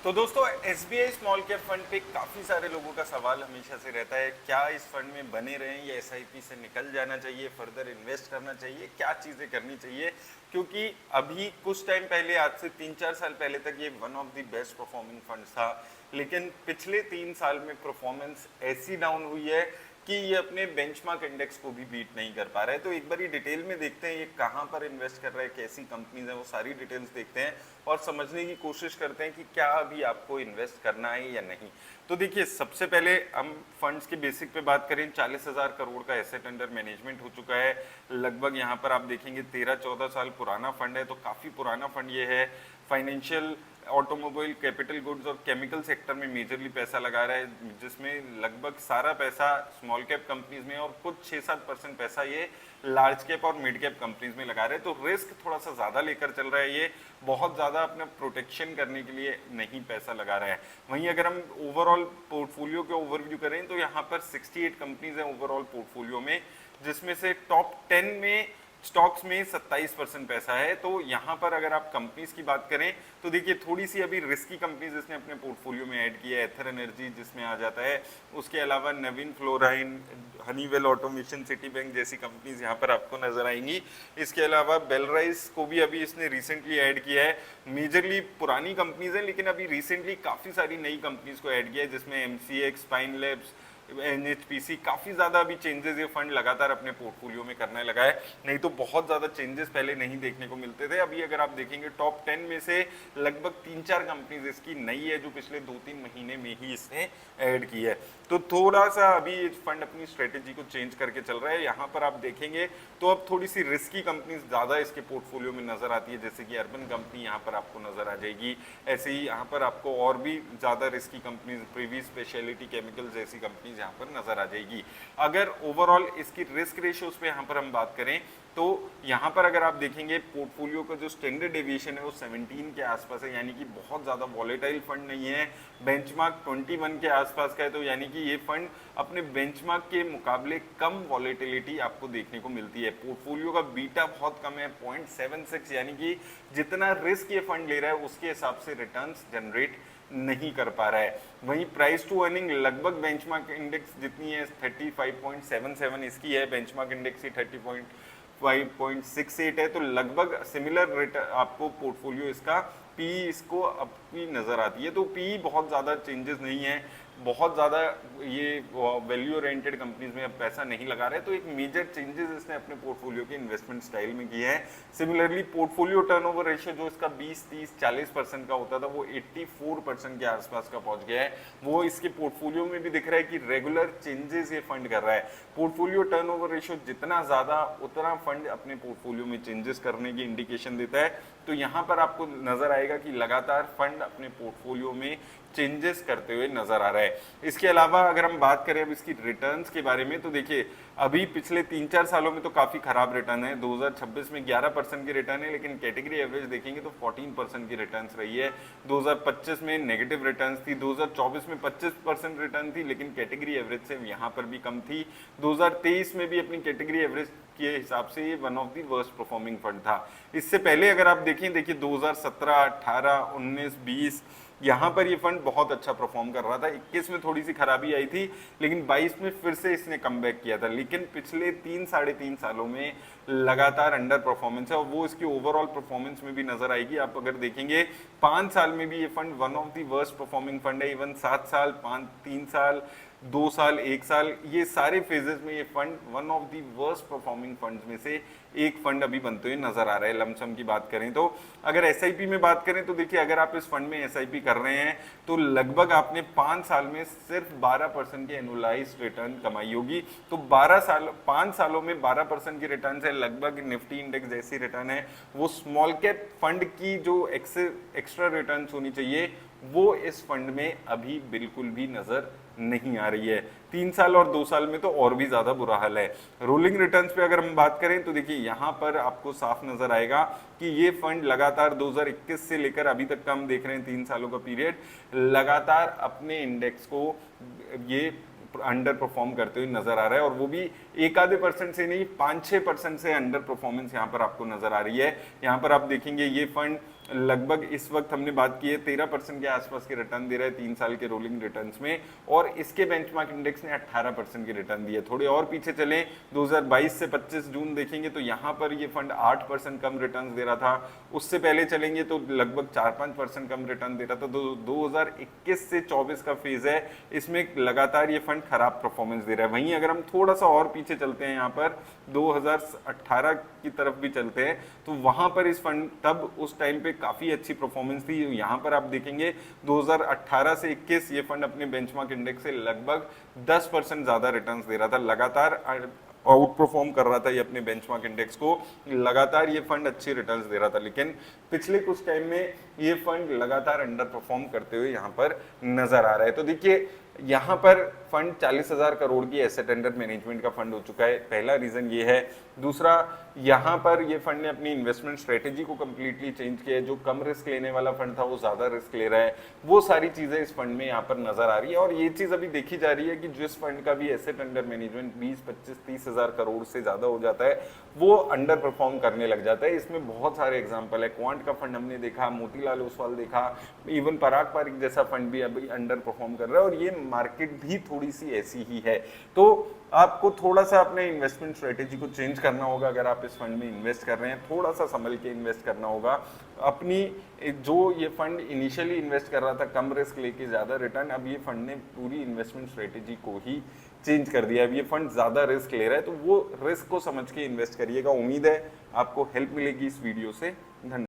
तो दोस्तों SBI small cap fund पे काफ़ी सारे लोगों का सवाल हमेशा से रहता है, क्या इस फंड में बने रहें या एसआईपी से निकल जाना चाहिए, फर्दर इन्वेस्ट करना चाहिए, क्या चीज़ें करनी चाहिए। क्योंकि अभी कुछ टाइम पहले, आज से 3-4 साल पहले तक ये one of the best performing fund था, लेकिन पिछले 3 साल में परफॉर्मेंस ऐसी डाउन हुई है कि ये अपने बेंचमार्क इंडेक्स को भी बीट नहीं कर पा रहा है। तो एक बार ये डिटेल में देखते हैं ये कहाँ पर इन्वेस्ट कर रहा है, कैसी कंपनीज हैं, वो सारी डिटेल्स देखते हैं और समझने की कोशिश करते हैं कि क्या अभी आपको इन्वेस्ट करना है या नहीं। तो देखिए, सबसे पहले हम फंड्स के बेसिक पे बात करें, 40,000 करोड़ का एसेट अंडर मैनेजमेंट हो चुका है। लगभग यहाँ पर आप देखेंगे 13-14 साल पुराना फंड है, तो काफ़ी पुराना फंड ये है। फाइनेंशियल, ऑटोमोबाइल, कैपिटल गुड्स और केमिकल सेक्टर में मेजरली पैसा लगा रहा है, जिसमें लगभग सारा पैसा स्मॉल कैप कंपनीज में और कुछ 6-7% पैसा ये लार्ज कैप और मिड कैप कंपनीज में लगा रहे हैं। तो रिस्क थोड़ा सा ज़्यादा लेकर चल रहा है, ये बहुत ज़्यादा अपना प्रोटेक्शन करने के लिए नहीं पैसा लगा रहा है। वहीं अगर हम ओवरऑल पोर्टफोलियो के ओवरव्यू करें तो यहाँ पर 68 कंपनीज हैं ओवरऑल पोर्टफोलियो में, जिसमें से टॉप 10 में स्टॉक्स में 27% पैसा है। तो यहाँ पर अगर आप कंपनीज की बात करें तो देखिए, थोड़ी सी अभी रिस्की कंपनीज इसने अपने पोर्टफोलियो में ऐड की है। एथर एनर्जी जिसमें आ जाता है, उसके अलावा Navin fluorine, Honeywell automation, Citibank जैसी कंपनीज यहाँ पर आपको नजर आएंगी। इसके अलावा बेलराइस को भी अभी इसने रिसेंटली ऐड किया है। मेजरली पुरानी कंपनीज है, लेकिन अभी रिसेंटली काफ़ी सारी नई कंपनीज को ऐड किया है, जिसमें एमसीएक्स, स्पाइन लैब्स, एनएचपीसी, काफ़ी ज़्यादा अभी चेंजेस ये फंड लगातार अपने पोर्टफोलियो में करने लगा है। नहीं तो बहुत ज़्यादा चेंजेस पहले नहीं देखने को मिलते थे। अभी अगर आप देखेंगे टॉप 10 में से लगभग 3-4 कंपनीज इसकी नई है, जो पिछले 2-3 महीने में ही इसने ऐड की है। तो थोड़ा सा अभी ये फंड अपनी स्ट्रेटेजी को चेंज करके चल रहा है। यहाँ पर आप देखेंगे तो अब थोड़ी सी रिस्की कंपनीज ज़्यादा इसके पोर्टफोलियो में नजर आती है, जैसे कि अर्बन कंपनी यहाँ पर आपको नजर आ जाएगी। ऐसे ही यहाँ पर आपको और भी ज़्यादा risky companies, Privi speciality chemical जैसी कंपनीज यहाँ पर नजर आ जाएगी। अगर ओवरऑल इसकी रिस्क रेशियोज पे यहाँ पर हम बात करें तो यहाँ पर अगर आप देखेंगे पोर्टफोलियो का जो स्टैंडर्ड डेविएशन है वो 17 के आसपास है, यानी कि बहुत ज़्यादा वॉलेटाइल फंड नहीं है। बेंचमार्क 21 के आसपास का है, तो यानी कि ये फंड अपने बेंचमार्क के मुकाबले कम वॉलेटिलिटी आपको देखने को मिलती है। पोर्टफोलियो का बीटा बहुत कम है, 0.76, यानी कि जितना रिस्क ये फंड ले रहा है उसके हिसाब से रिटर्न्स जनरेट नहीं कर पा रहा है। वहीं प्राइस टू अर्निंग लगभग बेंचमार्क इंडेक्स जितनी है 35.77 इसकी है, बेंचमार्क इंडेक्स की 30.568 है, तो लगभग सिमिलर रेट आपको पोर्टफोलियो इसका पी इसको अपनी नजर आती है। तो पी बहुत ज़्यादा चेंजेस नहीं है, बहुत ज़्यादा ये वैल्यू ओरिएंटेड कंपनीज में अब पैसा नहीं लगा रहे, तो एक मेजर चेंजेस इसने अपने पोर्टफोलियो के इन्वेस्टमेंट स्टाइल में किए हैं। सिमिलरली पोर्टफोलियो टर्नओवर रेशियो जो इसका 20-30-40% का होता था वो 84% के आसपास का पहुंच गया है। वो इसके पोर्टफोलियो में भी दिख रहा है कि रेगुलर चेंजेस ये फंड कर रहा है। पोर्टफोलियो टर्नओवर रेशियो जितना ज़्यादा उतना फंड अपने पोर्टफोलियो में चेंजेस करने की इंडिकेशन देता है। तो यहाँ पर आपको नजर आएगा कि लगातार फंड अपने पोर्टफोलियो में चेंजेस करते हुए नजर आ रहा है। इसके अलावा अगर हम बात करें अब इसकी रिटर्न्स के बारे में तो देखिए, अभी पिछले 3-4 सालों में तो काफ़ी खराब रिटर्न है। 2026 में 11% की रिटर्न है, लेकिन कैटेगरी एवरेज देखेंगे तो 14% की रिटर्न्स रही है। 2025 में नेगेटिव रिटर्न्स थी, 2024 में 25% रिटर्न थी, लेकिन कैटेगरी एवरेज से यहाँ पर भी कम थी। 2023 में भी अपनी कैटेगरी एवरेज के हिसाब से ये one of the worst performing fund था। इससे पहले अगर आप देखिए 2017, 18, 19, 20 यहाँ पर ये फंड बहुत अच्छा परफॉर्म कर रहा था। 21 में थोड़ी सी खराबी आई थी, लेकिन 22 में फिर से इसने कमबैक किया था। लेकिन पिछले 3-3.5 सालों में लगातार अंडर परफॉर्मेंस है और वो इसकी ओवरऑल परफॉर्मेंस में भी नजर आएगी। आप अगर देखेंगे 5 साल में भी ये fund one of the worst performing fund है। इवन 7 साल, 3 साल, 2 साल, 1 साल, ये सारे फेजेस में ये fund one of the worst performing funds में से एक फंड अभी बनते हुए नजर आ रहा है। लमसम की बात करें तो अगर एसआईपी में बात करें तो देखिए, अगर आप इस फंड में एसआईपी कर रहे हैं तो लगभग आपने 5 साल में सिर्फ 12% की एनुअलाइज्ड रिटर्न कमाई होगी। तो 5 सालों में 12% की रिटर्न है, लगभग निफ्टी इंडेक्स जैसी रिटर्न है। वो स्मॉल कैप फंड की जो एक्स्ट्रा रिटर्न होनी चाहिए वो इस फंड में अभी बिल्कुल भी नजर नहीं आ रही है। 3 साल और 2 साल में तो और भी ज्यादा बुरा हाल है। रोलिंग रिटर्न्स पे अगर हम बात करें तो देखिए, यहाँ पर आपको साफ नजर आएगा कि ये फंड लगातार 2021 से लेकर अभी तक का हम देख रहे हैं 3 सालों का पीरियड, लगातार अपने इंडेक्स को ये अंडर परफॉर्म करते हुए नजर आ रहा है। और वो भी 1-2% से नहीं, 5-6% से अंडर परफॉर्मेंस यहाँ पर आपको नजर आ रही है। यहाँ पर आप देखेंगे ये फंड लगभग इस वक्त हमने बात की है 13% के आसपास के रिटर्न दे रहा है 3 साल के रोलिंग रिटर्न्स में, और इसके बेंचमार्क इंडेक्स ने 18% के रिटर्न दिए। थोड़े और पीछे चले 2022 से 25 जून देखेंगे तो यहाँ पर ये फंड 8% कम रिटर्न दे रहा था। उससे पहले चलेंगे तो लगभग 4-5% कम रिटर्न दे रहा था। 2021 से 24 का फेज है, इसमें लगातार ये फंड खराब परफॉर्मेंस दे रहा है। वहीं अगर हम थोड़ा सा और पीछे चलते हैं, यहाँ पर 2018 की तरफ भी चलते हैं, तो वहां पर इस फंड तब उस टाइम पे काफी अच्छी परफॉर्मेंस थी। यहाँ पर आप देखेंगे 2018 से 21 ये फंड अपने बेंचमार्क इंडेक्स से लगभग 10% ज्यादा रिटर्न्स दे रहा था, लगातार आउट परफॉर्म कर रहा था ये अपने बेंचमार्क इंडेक्स को, लगातार ये फंड अच्छी रिटर्न्स दे रहा था। लेकिन पिछले कुछ टाइम में ये फंड लगातार अंडर परफॉर्म करते हुए यहाँ पर नजर आ रहा है। तो देखिए यहाँ पर फंड 40,000 करोड़ की एसेट अंडर मैनेजमेंट का फंड हो चुका है, पहला रीजन ये है। दूसरा, यहाँ पर ये फंड ने अपनी इन्वेस्टमेंट स्ट्रेटेजी को कंप्लीटली चेंज किया है। जो कम रिस्क लेने वाला फंड था वो ज्यादा रिस्क ले रहा है, वो सारी चीजें इस फंड में यहाँ पर नजर आ रही है। और ये चीज अभी देखी जा रही है कि जिस फंड का भी एसेट अंडर मैनेजमेंट 20, 25, 30,000 करोड़ से ज्यादा हो जाता है वो अंडर परफॉर्म करने लग जाता है। इसमें बहुत सारे एग्जाम्पल है, क्वांट का फंड हमने देखा, मोतीलाल ओसवाल देखा, इवन पराग पारिक जैसा फंड भी अभी अंडर परफॉर्म कर रहा है, और ये मार्केट भी थोड़ी सी ऐसी ही है। तो आपको थोड़ा सा अपने इन्वेस्टमेंट स्ट्रेटेजी को चेंज करना होगा। अगर आप इस फंड में इन्वेस्ट कर रहे हैं, थोड़ा सा संभल के इन्वेस्ट करना होगा। अपनी जो ये फंड इनिशियली इन्वेस्ट कर रहा था कम रिस्क लेके ज्यादा रिटर्न, अब ये फंड ने पूरी इन्वेस्टमेंट स्ट्रेटेजी को ही चेंज कर दिया। अब ये फंड ज्यादा रिस्क ले रहा है, तो वो रिस्क को समझ के इन्वेस्ट करिएगा। उम्मीद है आपको हेल्प मिलेगी इस वीडियो से। धन्यवाद।